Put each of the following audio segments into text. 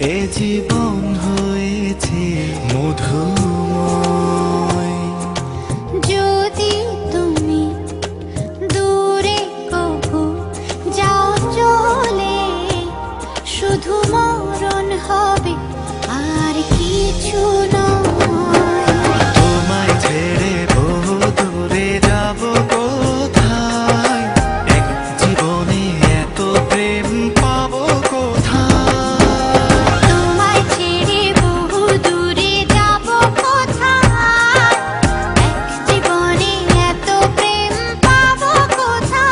এ জীবন হয়েছে মধুময়। যদি তুমি দূরে কবু যাও চলে, শুধু মরণ হবে আর কিছু নয়। তোমায় ছেড়ে বহু দূরে যাব কোথায়, এক জীবনে এত প্রেম পাবো কোথায়। তোমায় ছেড়ে বহু দূরে যাব কোথায়, এক জীবনে এত প্রেম পাবো কোথায়।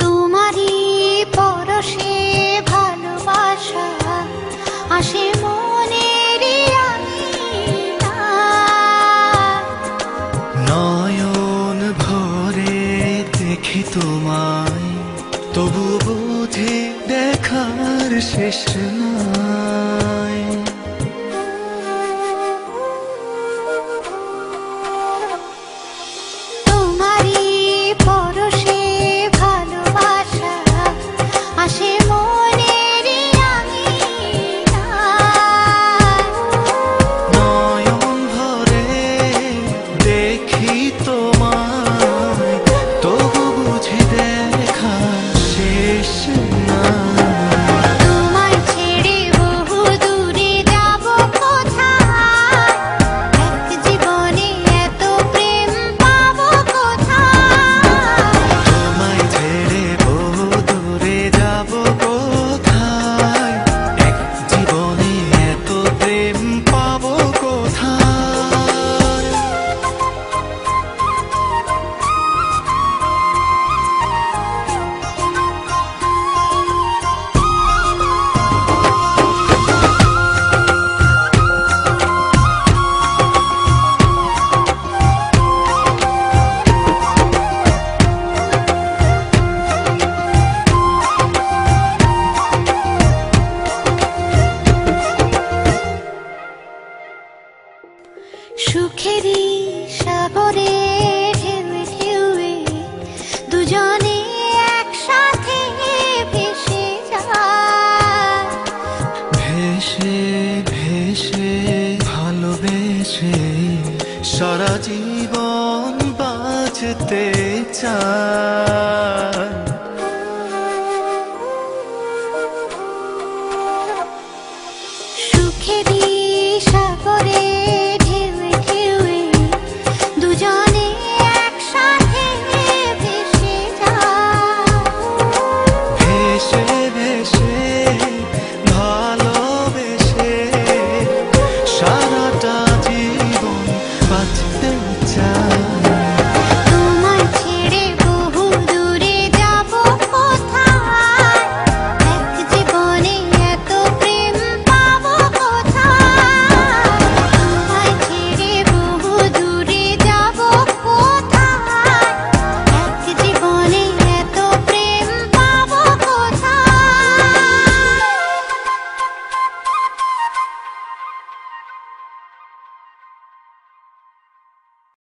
তোমারই পরশে ভালোবাসা আসে মনের আঙিনায়। নয়ন ভরে দেখি তোমায়, তবু বুঝি দেখার শেষ নাই। তোমারই পরশে ভালোবাসা আসে মনের আঙিনায়। নয়ন ভরে দেখি তোমায়, তবু বুঝি দেখার শেষ নাই। তোমায় ছেড়ে বহু দূরে যাব কোথায়, এক জীবনে এত প্রেম পাবো কোথায়। তোমায় ছেড়ে বহু দূরে যাব কোথায়, এক জীবনে এত প্রেম পাবো কোথায়। সুখেরই সাগরে ঢেউয়ে ঢেউয়ে দুজনে একসাথে ভেসে যায়। ভেসে ভেসে ভালোবেসে সারা জীবন বাঁচতে চায়। সুখেরই